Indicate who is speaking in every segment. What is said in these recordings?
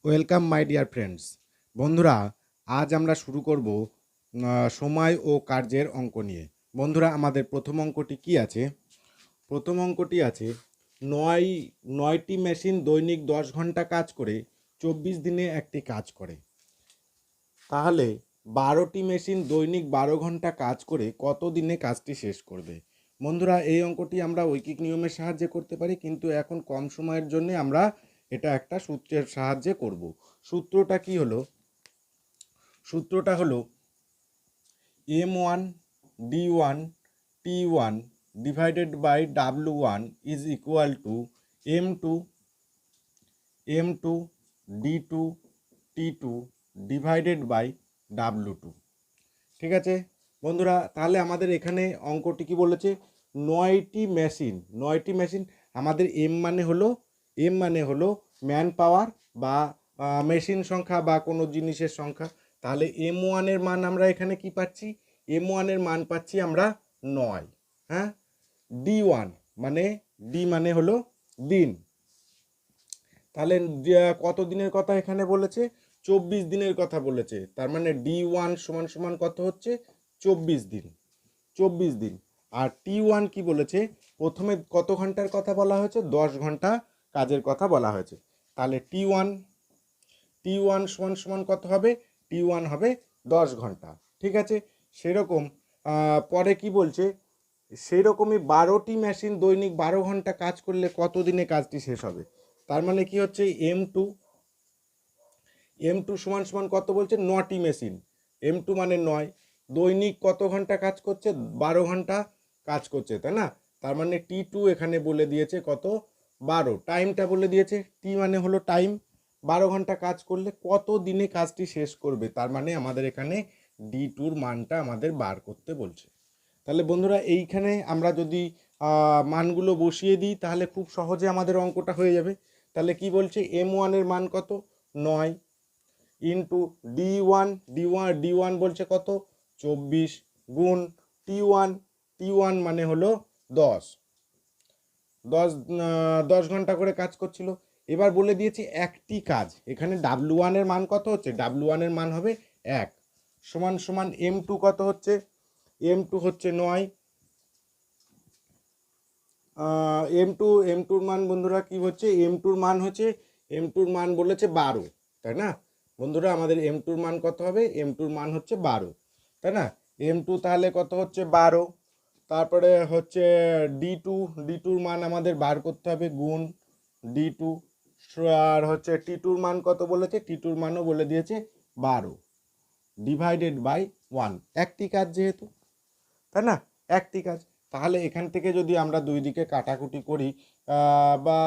Speaker 1: Welcome my dear friends. বন্ধুরা, আজ আমরা শুরু করব সময় ও কার্যের অঙ্ক নিয়ে। বন্ধুরা, আমাদের প্রথম অঙ্কটি কি আছে? প্রথম অঙ্কটি আছে নয়টি মেশিন দৈনিক 10 ঘন্টা কাজ করে 24 দিনে একটি কাজ করে। তাহলে 12টি মেশিন দৈনিক 12 ঘন্টা কাজ করে কত দিনে কাজটি শেষ করবে? বন্ধুরা, এই অঙ্কটি আমরা ঐকিক নিয়মের সাহায্যে করতে পারি, কিন্তু এখন কম সময়ের জন্য আমরা এটা একটা সূত্রের সাহায্যে করব। সূত্রটা কি হলো? সূত্রটা হলো M1 D1 T1 divided by W1 is equal to M2 D2 T2 divided by W2। ঠিক আছে বন্ধুরা, তাহলে আমাদের এখানে অঙ্কটি কি বলেছে? নয়টি মেশিন। আমাদের এম মানে হলো ম্যান পাওয়ার বা মেশিন সংখ্যা বা কোনো জিনিসের সংখ্যা। তাহলে M1-এর মান আমরা এখানে কি পাচ্ছি? M1-এর মান পাচ্ছি আমরা 9। হ্যাঁ, D1 মানে ডি মানে হলো দিন। তাহলে কত দিনের কথা এখানে বলেছে? 24 দিনের কথা বলেছে। তার মানে D1 সমান সমান কত হচ্ছে? 24 দিন। 24 দিন। আর T1 কি বলেছে? প্রথমে কত ঘন্টার কথা বলা হয়েছে? 10 ঘন্টা কাজের কথা বলা হয়েছে। তাহলে টি ওয়ান সমান সমান কত হবে? T1 হবে 10 ঘন্টা। ঠিক আছে, সেরকম পরে কি বলছে? সেই রকমই 12টি মেশিন দৈনিক 12 ঘন্টা কাজ করলে কত দিনে কাজটি শেষ হবে? তার মানে কি হচ্ছে? এম টু সমান সমান কত বলছে? 9টি মেশিন। M2 মানে 9। দৈনিক কত ঘন্টা কাজ করছে? 12 ঘন্টা কাজ করছে, তাই না? তার মানে T2 এখানে বলে দিয়েছে কত? 12। টাইমটা বলে দিয়েছে, টি মানে হলো টাইম। 12 ঘন্টা কাজ করলে কত দিনে কাজটি শেষ করবে? তার মানে আমাদের এখানে D2-র মানটা আমাদের বার করতে বলছে। তাহলে বন্ধুরা, এইখানে আমরা যদি মানগুলো বসিয়ে দিই তাহলে খুব সহজে আমাদের অঙ্কটা হয়ে যাবে। তাহলে কি বলছে? M1-এর মান কত? 9 ইন্টু ডি ওয়ান বলছে কত? 24 গুণ টি ওয়ান মানে হলো 10। 10 ঘন্টা করে কাজ করছিল। এবার বলে দিয়েছি একটি কাজ। এখানে W1-এর মান কত হচ্ছে? W1-এর মান হবে 1 সমান সমান M2 কত হচ্ছে? M2 হচ্ছে 9। এম টুর মান বন্ধুরা কি হচ্ছে? এম টুর মান বলেছে 12, তাই না? বন্ধুরা, আমাদের M2-র মান কত হবে? M2-র মান হচ্ছে 12, তাই না? M2 তাহলে কত হচ্ছে? 12। তারপরে হচ্ছে ডি টুর মান আমাদের বার করতে হবে, গুণ D2। আর হচ্ছে T2-র মান কত বলেছে? T2-র মানও বলে দিয়েছে 12 ডিভাইডেড বাই 1। একটি কাজ যেহেতু, তাই না? একটি কাজ। তাহলে এখান থেকে যদি আমরা দুই দিকে কাটাকুটি করি বা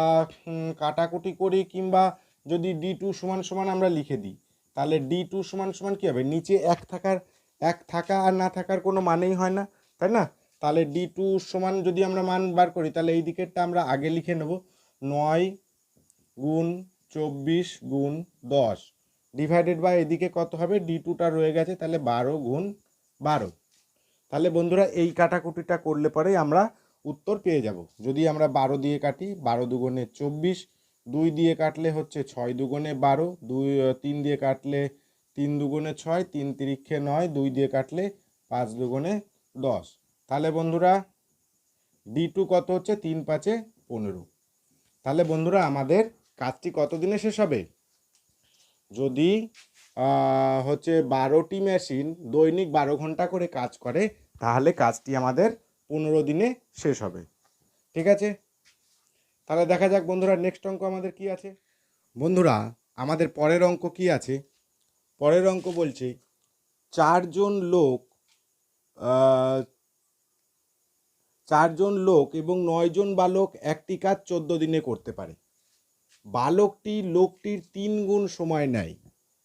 Speaker 1: কাটাকুটি করি, কিংবা যদি D2 সমান সমান আমরা লিখে দিই, তাহলে D2 সমান সমান কী হবে? নিচে এক থাকা আর না থাকার কোনো মানেই হয় না, তাই না? তাহলে D2 সমান যদি আমরা মান বার করি, তাহলে এই দিকেরটা আমরা আগে লিখে নেব, 9 গুণ 24 গুণ 10 ডিভাইডেড বাই এদিকে কত হবে? D2টা রয়ে গেছে, তাহলে 12 গুণ 12। তাহলে বন্ধুরা, এই কাটাকুটিটা করলে পরেই আমরা উত্তর পেয়ে যাব। যদি আমরা 12 দিয়ে কাটি, 12 দুগুণে 24, 2 দিয়ে কাটলে হচ্ছে 6 দুগুণে 12, 3 দিয়ে কাটলে 3 দুগুণে 6, 3 তিরিক্ষে 9, 2 দিয়ে কাটলে 5 দুগুণে 10। তাহলে বন্ধুরা, D2 কত হচ্ছে? 3 5 15। তাহলে বন্ধুরা, আমাদের কাজটি কত দিনে শেষ হবে? যদি হচ্ছে 12টি মেশিন দৈনিক 12 ঘন্টা করে কাজ করে, তাহলে কাজটি আমাদের 15 দিনে শেষ হবে। ঠিক আছে, তাহলে দেখা যাক বন্ধুরা, নেক্সট অঙ্ক আমাদের কি আছে। বন্ধুরা, আমাদের পরের অঙ্ক কি আছে? পরের অঙ্ক বলছে চারজন লোক আহ, 4জন লোক এবং 9জন বালক একটি কাজ 14 দিনে করতে পারে। লোকটির 3 গুণ সময় নেয়।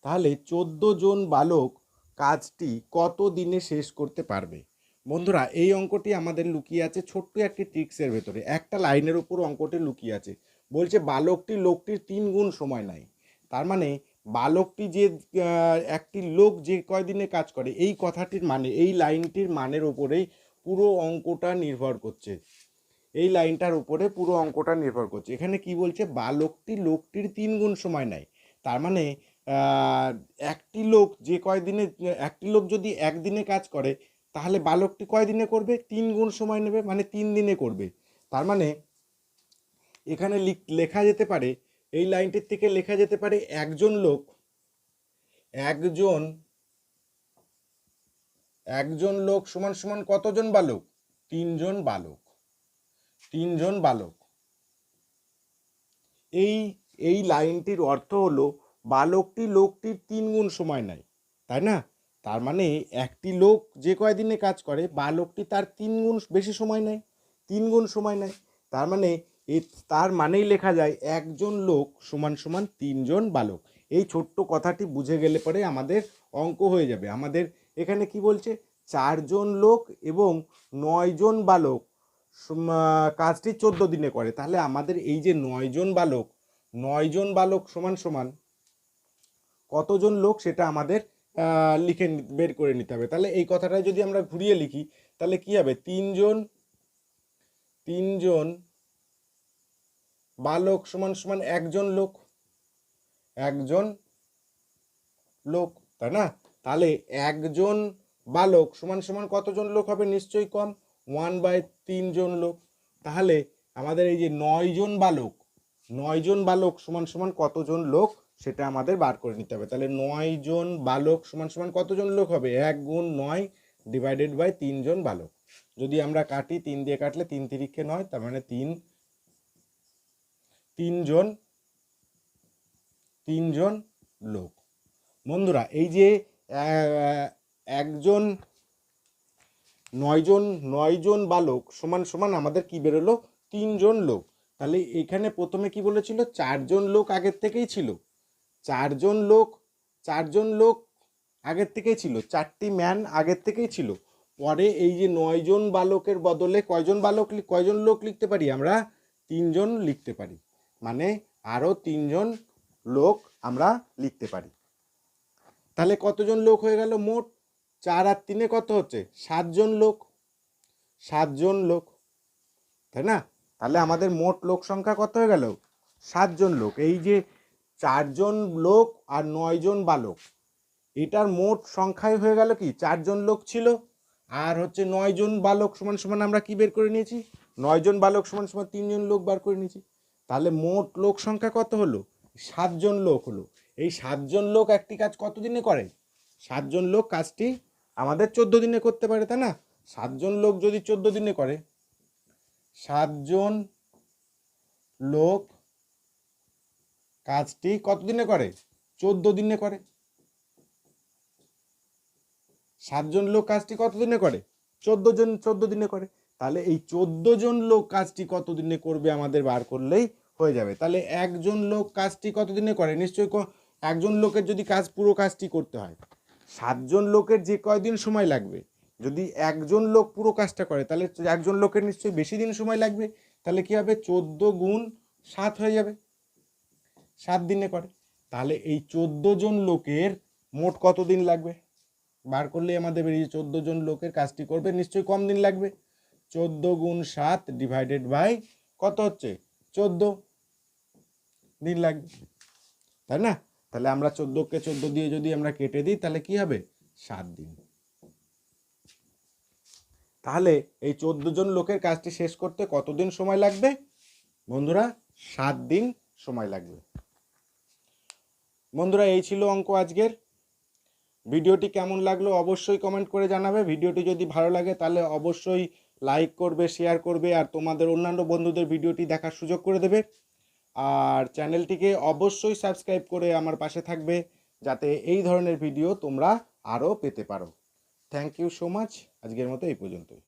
Speaker 1: তাহলে 14 জন বালক কাজটি কত দিনে শেষ করতে পারবে? বন্ধুরা, এই অঙ্কটি আমাদের লুকিয়ে আছে ছোট্ট একটি ট্রিক্সের ভেতরে। একটা লাইনের উপর অঙ্কটি লুকিয়ে আছে। বলছে লোকটির 3 গুণ সময় নেয়। তার মানে বালকটি যে একটি লোক যে কয়দিনে কাজ করে, এই কথাটির মানে, এই লাইনটির মানের উপরেই পুরো অঙ্কটা নির্ভর করছে। এই লাইনটার উপরে পুরো অঙ্কটা নির্ভর করছে। এখানে কি বলছে? লোকটির 3 গুণ সময় নেয়। তার মানে একটি লোক যে কয়দিনে, একটি লোক যদি একদিনে কাজ করে তাহলে বালকটি কয়দিনে করবে? 3 গুণ সময় নেবে, মানে 3 দিনে করবে। তার মানে এখানে লেখা যেতে পারে, এই লাইনটির থেকে লেখা যেতে পারে একজন লোক, একজন লোক সমান সমান কতজন বালক? 3 জন বালক, 3 জন বালক। এই লাইনটির অর্থ হলো বালকটি লোকটির 3 গুণ সময় নেয়, তাই না? তার মানে একটি লোক যে কয়দিনে কাজ করে বালকটি তার 3 গুণ বেশি সময় নেয়, 3 গুণ সময় নেয়। তার মানে তার মানেই লেখা যায় একজন লোক সমান সমান 3 জন বালক। এই ছোট্ট কথাটি বুঝে গেলে পরে আমাদের অঙ্ক হয়ে যাবে। আমাদের এখানে কি বলছে? 4 জন লোক এবং 9 জন বালক কাজটি 14 দিনে করে। তাহলে আমাদের এই যে 9 জন বালক সমান সমান কতজন লোক সেটা আমাদের লিখে বের করে নিতে হবে। তাহলে এই কথাটা যদি আমরা ঘুরিয়ে লিখি তাহলে কি হবে? 3 জন বালক সমান সমান একজন লোক, তাই না? তাহলে একজন বালক সমান সমান কতজন লোক হবে? নিশ্চয়ই কম, 1/3 জন লোক। তাহলে আমাদের এই যে 9 জন বালক সমান সমান কতজন লোক সেটা আমাদের বার করে নিতে হবে। তাহলে 9 জন বালক সমান সমান কতজন লোক হবে? 1 গুণ 9 ডিভাইডেড বাই 3 জন বালক। যদি আমরা কাটি, 3 দিয়ে কাটলে 3 তিরিখে 9, তার মানে 3 জন লোক। বন্ধুরা এই যে একজন 9 জন বালক সমান সমান আমাদের কি বেরোলো? 3 জন লোক। তাহলে এখানে প্রথমে কি বলেছিল? 4 জন লোক আগের থেকেই ছিল, 4 জন লোক আগের থেকেই ছিল, 4টি ম্যান আগের থেকেই ছিল। পরে এই যে 9 জন বালকের বদলে কয়জন লোক লিখতে পারি আমরা? 3 জন লিখতে পারি, মানে আরও 3 জন লোক আমরা লিখতে পারি। তাহলে কতজন লোক হয়ে গেল? মোট 4 আর 3 কত হচ্ছে? 7 জন লোক, তাই না? তাহলে আমাদের মোট লোক সংখ্যা কত হয়ে গেল? 7 জন লোক। এই যে 4 জন লোক আর 9 জন বালক, এটার মোট সংখ্যায় হয়ে গেল কি? 4 জন লোক ছিল আর হচ্ছে 9 জন বালক সমান সমান আমরা কি বের করে নিয়েছি? 9 জন বালক সমান সমান 3 জন লোক বার করে নিয়েছি। তাহলে মোট লোক সংখ্যা কত হলো? 7 জন লোক হলো। এই 7 জন লোক একটি কাজ কত দিনে করে? 7 জন লোক কাজটি আমাদের 14 দিনে করতে পারে, তাই না? 7 জন লোক যদি 14 দিনে করে, 7 জন লোক কাজটি কত দিনে করে? 14 দিনে করে। 7 জন লোক কাজটি কত দিনে করে? 14 দিনে করে। তাহলে এই 14 জন লোক কাজটি কত দিনে করবে আমাদের বার করলেই হয়ে যাবে। তাহলে একজন লোক কাজটি কত দিনে করে? নিশ্চয়ই একজন লোকের যদি পুরো কাজটি করতে হয়, 7 জন লোকের যে কয়দিন সময় লাগবে, যদি একজন লোক পুরো কাজটা করে তাহলে একজন লোকের নিশ্চয়ই বেশি দিন সময় লাগবে। তাহলে কি হবে? 14 গুণ 7 হয়ে যাবে, 7 দিনে করে। তাহলে এই 14 জন লোকের মোট কত দিন লাগবে বার করলে আমাদের বেরিয়ে 14 জন লোকের কাজটি করবে নিশ্চয়ই কম দিন লাগবে। 14 গুণ 7 ডিভাইডেড বাই কত হচ্ছে? 14 দিন লাগবে, তাই না? তাহলে আমরা 14কে 14 দিয়ে যদি আমরা কেটে দিই তাহলে কি হবে? 7 দিন। তাহলে এই 14 জন লোকের কাজটি শেষ করতে কতদিন সময় লাগবে বন্ধুরা? 7 দিন সময় লাগবে। বন্ধুরা এই ছিল অঙ্ক আজকের। ভিডিওটি কেমন লাগলো অবশ্যই কমেন্ট করে জানাবে। ভিডিওটি যদি ভালো লাগে তাহলে অবশ্যই লাইক করবে, শেয়ার করবে আর তোমাদের অন্যান্য বন্ধুদের ভিডিওটি দেখার সুযোগ করে দেবে। আর চ্যানেলটিকে অবশ্যই সাবস্ক্রাইব করে আমার পাশে থাকবে যাতে এই ধরনের ভিডিও তোমরা আরও পেতে পারো। Thank you so much. আজকের মতো এই পর্যন্তই।